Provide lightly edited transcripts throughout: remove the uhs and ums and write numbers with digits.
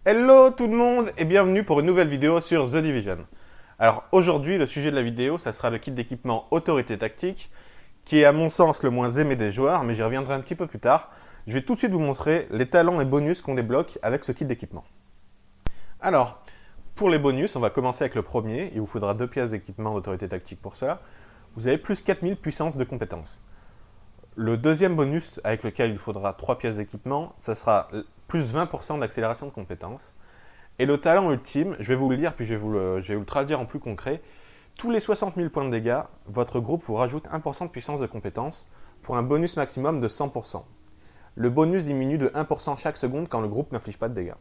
Hello tout le monde et bienvenue pour une nouvelle vidéo sur The Division. Alors aujourd'hui, le sujet de la vidéo, ça sera le kit d'équipement Autorité Tactique, qui est à mon sens le moins aimé des joueurs, mais j'y reviendrai un petit peu plus tard. Je vais tout de suite vous montrer les talents et bonus qu'on débloque avec ce kit d'équipement. Alors, pour les bonus, on va commencer avec le premier. Il vous faudra 2 pièces d'équipement d'Autorité Tactique pour ça. Vous avez plus 4000 puissance de compétences. Le deuxième bonus avec lequel il faudra 3 pièces d'équipement, ça sera plus 20% d'accélération de compétences. Et le talent ultime, je vais vous le dire, puis je vais vous le traduire en plus concret. Tous les 60 000 points de dégâts, votre groupe vous rajoute 1% de puissance de compétences pour un bonus maximum de 100%. Le bonus diminue de 1% chaque seconde quand le groupe n'inflige pas de dégâts.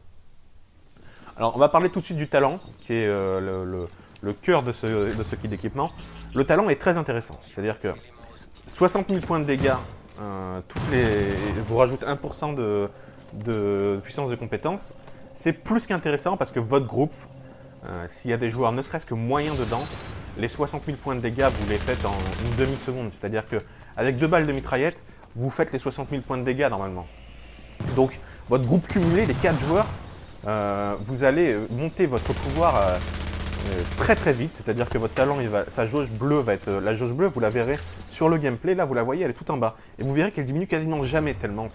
Alors, on va parler tout de suite du talent, qui est le cœur de ce kit d'équipement. Le talent est très intéressant, c'est-à-dire que 60 000 points de dégâts, vous rajoute 1% de puissance de compétence. C'est plus qu'intéressant parce que votre groupe, s'il y a des joueurs ne serait-ce que moyens dedans, les 60 000 points de dégâts, vous les faites en une demi-seconde. C'est-à-dire qu'avec 2 balles de mitraillette, vous faites les 60 000 points de dégâts normalement. Donc, votre groupe cumulé, les 4 joueurs, vous allez monter votre pouvoir très très vite, c'est-à-dire que votre talent, sa jauge bleue va être... La jauge bleue, vous la verrez sur le gameplay, là vous la voyez, elle est tout en bas. Et vous verrez qu'elle diminue quasiment jamais, tellement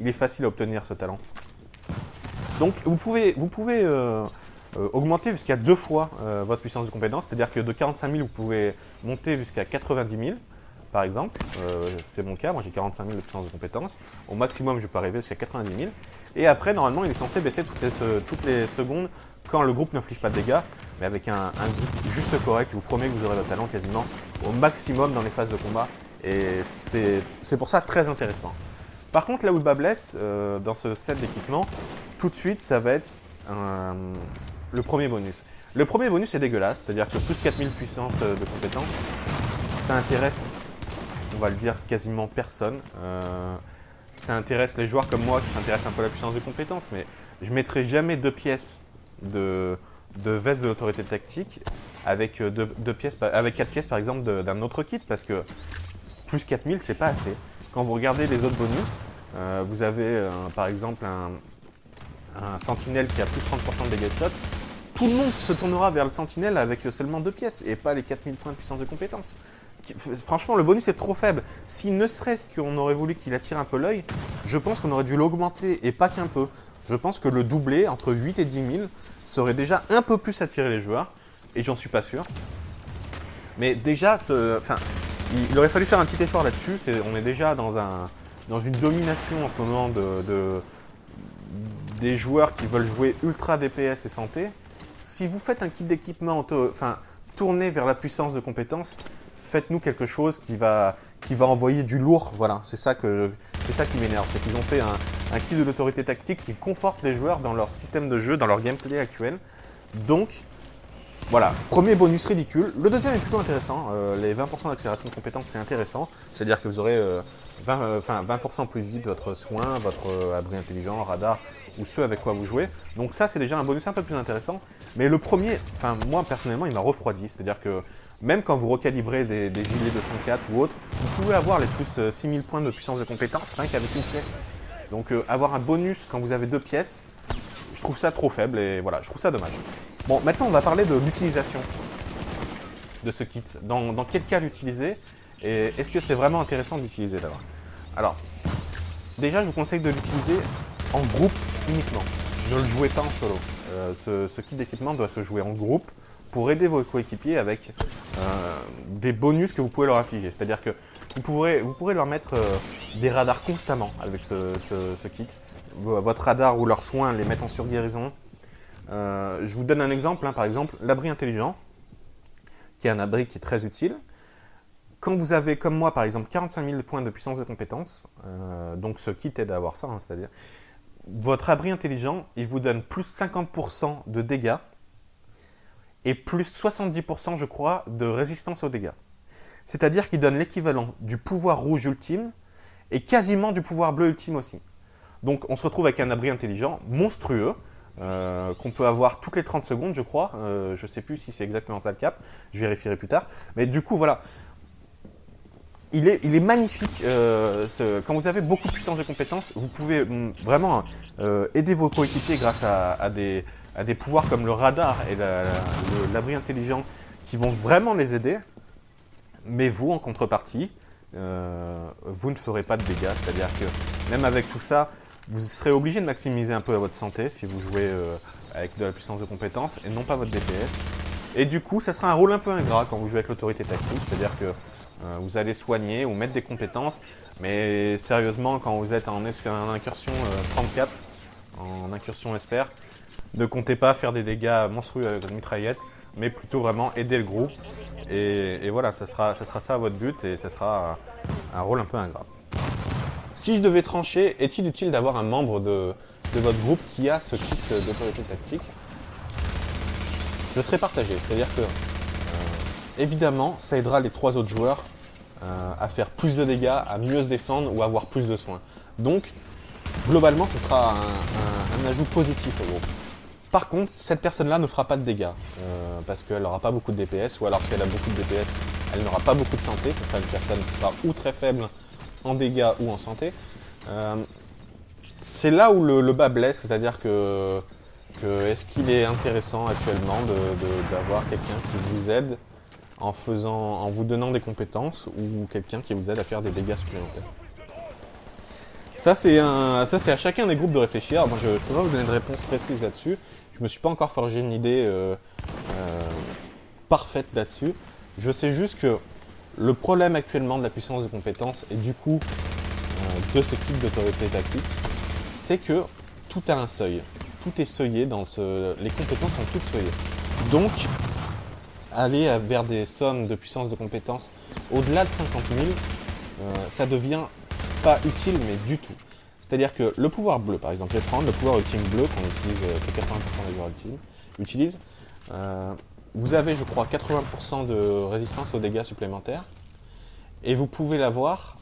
il est facile à obtenir ce talent. Donc vous pouvez augmenter jusqu'à 2 fois votre puissance de compétence, c'est-à-dire que de 45 000, vous pouvez monter jusqu'à 90 000, par exemple. C'est mon cas, moi j'ai 45 000 de puissance de compétence. Au maximum, je peux arriver jusqu'à 90 000. Et après, normalement, il est censé baisser toutes les secondes quand le groupe n'inflige pas de dégâts, mais avec un groupe juste correct. Je vous promets que vous aurez votre talent quasiment au maximum dans les phases de combat. Et c'est pour ça très intéressant. Par contre, là où le bas blesse, dans ce set d'équipement, tout de suite, ça va être le premier bonus. Le premier bonus est dégueulasse, c'est-à-dire que plus 4000 puissance de compétences, ça intéresse, on va le dire, quasiment personne. Ça intéresse les joueurs comme moi qui s'intéressent un peu à la puissance de compétences, mais je ne mettrai jamais 2 pièces de veste de l'autorité tactique avec 4 pièces par exemple d'un autre kit, parce que plus 4000, c'est pas assez. Quand vous regardez les autres bonus, vous avez par exemple un sentinelle qui a plus 30% de dégâts de shot. Tout le monde se tournera vers le sentinelle avec seulement 2 pièces et pas les 4000 points de puissance de compétence. Franchement, le bonus est trop faible. Si ne serait-ce qu'on aurait voulu qu'il attire un peu l'œil, je pense qu'on aurait dû l'augmenter et pas qu'un peu. Je pense que le doubler entre 8 et 10 000 serait déjà un peu plus attirer les joueurs, et j'en suis pas sûr. Mais déjà, il aurait fallu faire un petit effort là-dessus. On est déjà dans une domination en ce moment des joueurs qui veulent jouer ultra DPS et santé. Si vous faites un kit d'équipement tourné vers la puissance de compétence, faites-nous quelque chose qui va envoyer du lourd. Voilà, c'est ça qui m'énerve. C'est qu'ils ont fait un kit de l'autorité tactique qui conforte les joueurs dans leur système de jeu, dans leur gameplay actuel. Donc, voilà, premier bonus ridicule. Le deuxième est plutôt intéressant. Les 20% d'accélération de compétences, c'est intéressant. C'est-à-dire que vous aurez 20% plus vite votre soin, votre abri intelligent, radar ou ceux avec quoi vous jouez. Donc ça, c'est déjà un bonus un peu plus intéressant. Mais le premier, moi personnellement, il m'a refroidi. C'est-à-dire que même quand vous recalibrez des gilets 204 ou autres, vous pouvez avoir les plus 6000 points de puissance de compétence rien qu'avec une pièce. Donc avoir un bonus quand vous avez 2 pièces, je trouve ça trop faible et voilà, je trouve ça dommage. Bon, maintenant on va parler de l'utilisation de ce kit. Dans quel cas l'utiliser et est-ce que c'est vraiment intéressant d'utiliser d'abord? Alors, déjà je vous conseille de l'utiliser en groupe uniquement. Ne le jouez pas en solo. Ce kit d'équipement doit se jouer en groupe pour aider vos coéquipiers avec des bonus que vous pouvez leur affliger. C'est-à-dire que vous pourrez leur mettre des radars constamment avec ce kit. Votre radar ou leurs soins les mettent en surguérison. Je vous donne un exemple, par exemple l'abri intelligent, qui est un abri qui est très utile. Quand vous avez, comme moi par exemple, 45 000 points de puissance de compétence, donc ce kit aide à avoir ça, c'est-à-dire votre abri intelligent, il vous donne plus 50% de dégâts et plus 70%, je crois, de résistance aux dégâts. C'est-à-dire qu'il donne l'équivalent du pouvoir rouge ultime et quasiment du pouvoir bleu ultime aussi. Donc on se retrouve avec un abri intelligent monstrueux, qu'on peut avoir toutes les 30 secondes, je crois. Je ne sais plus si c'est exactement ça le cap, je vérifierai plus tard. Mais du coup, voilà. il est magnifique. Quand vous avez beaucoup de puissance de compétences, vous pouvez vraiment aider vos coéquipiers grâce à des pouvoirs comme le radar et l'abri intelligent qui vont vraiment les aider. Mais vous, en contrepartie, vous ne ferez pas de dégâts. C'est-à-dire que même avec tout ça, vous serez obligé de maximiser un peu votre santé si vous jouez avec de la puissance de compétences et non pas votre DPS. Et du coup, ça sera un rôle un peu ingrat quand vous jouez avec l'autorité tactique. C'est-à-dire que vous allez soigner ou mettre des compétences. Mais sérieusement, quand vous êtes en incursion 34, en incursion Esper, ne comptez pas faire des dégâts monstrueux avec une mitraillette, mais plutôt vraiment aider le groupe. Et voilà, ça sera ça votre but et ça sera un rôle un peu ingrat. Si je devais trancher, est-il utile d'avoir un membre de votre groupe qui a ce kit d'autorité tactique? Je serais partagé, c'est-à-dire que évidemment, ça aidera les 3 autres joueurs à faire plus de dégâts, à mieux se défendre ou à avoir plus de soins. Donc, globalement, ce sera un ajout positif au groupe. Par contre, cette personne-là ne fera pas de dégâts, parce qu'elle n'aura pas beaucoup de DPS, ou alors si elle a beaucoup de DPS, elle n'aura pas beaucoup de santé, ce sera une personne qui sera ou très faible en dégâts ou en santé. C'est là où le bas blesse, c'est-à-dire que est-ce qu'il est intéressant actuellement d'avoir quelqu'un qui vous aide en vous donnant des compétences ou quelqu'un qui vous aide à faire des dégâts supplémentaires? Ça c'est à chacun des groupes de réfléchir. Moi, je peux pas vous donner de réponse précise là-dessus. Je me suis pas encore forgé une idée parfaite là-dessus. Je sais juste que le problème actuellement de la puissance de compétences et du coup de ce type d'autorité tactique, c'est que tout a un seuil. Tout est seuillé les compétences sont toutes seuillées. Donc, aller vers des sommes de puissance de compétences au-delà de 50 000, ça devient pas utile, mais du tout. C'est-à-dire que le pouvoir bleu, par exemple, je vais prendre le pouvoir ultime bleu qu'on utilise, que 80% des joueurs utilisent. Vous avez, je crois, 80% de résistance aux dégâts supplémentaires. Et vous pouvez l'avoir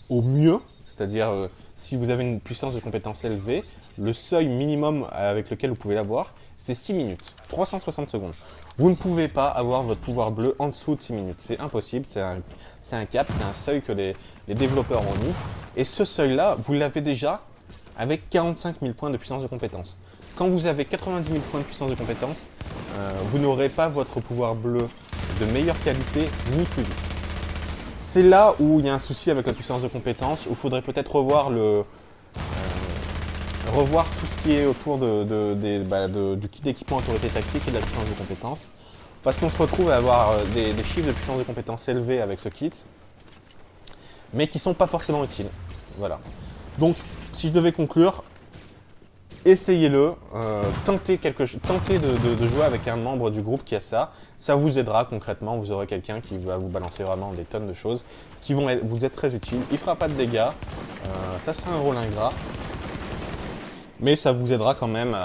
au mieux, c'est-à-dire si vous avez une puissance de compétence élevée, le seuil minimum avec lequel vous pouvez l'avoir, c'est 6 minutes, 360 secondes. Vous ne pouvez pas avoir votre pouvoir bleu en dessous de 6 minutes, c'est impossible, c'est un cap, c'est un seuil que les développeurs ont mis. Et ce seuil-là, vous l'avez déjà avec 45 000 points de puissance de compétence. Quand vous avez 90 000 points de puissance de compétence, vous n'aurez pas votre pouvoir bleu de meilleure qualité ni plus vite. C'est là où il y a un souci avec la puissance de compétence, où il faudrait peut-être revoir tout ce qui est autour du kit d'équipement autorité tactique et de la puissance de compétence. Parce qu'on se retrouve à avoir des chiffres de puissance de compétence élevés avec ce kit, mais qui ne sont pas forcément utiles. Voilà. Donc, si je devais conclure, essayez-le, tentez de jouer avec un membre du groupe qui a ça. Ça vous aidera concrètement, vous aurez quelqu'un qui va vous balancer vraiment des tonnes de choses qui vont vous être très utiles. Il ne fera pas de dégâts, ça sera un rôle ingrat, mais ça vous aidera quand même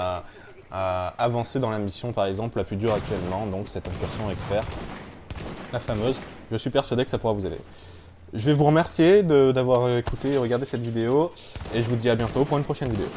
à avancer dans la mission, par exemple, la plus dure actuellement, donc cette incursion expert, la fameuse. Je suis persuadé que ça pourra vous aider. Je vais vous remercier d'avoir écouté et regardé cette vidéo, et je vous dis à bientôt pour une prochaine vidéo.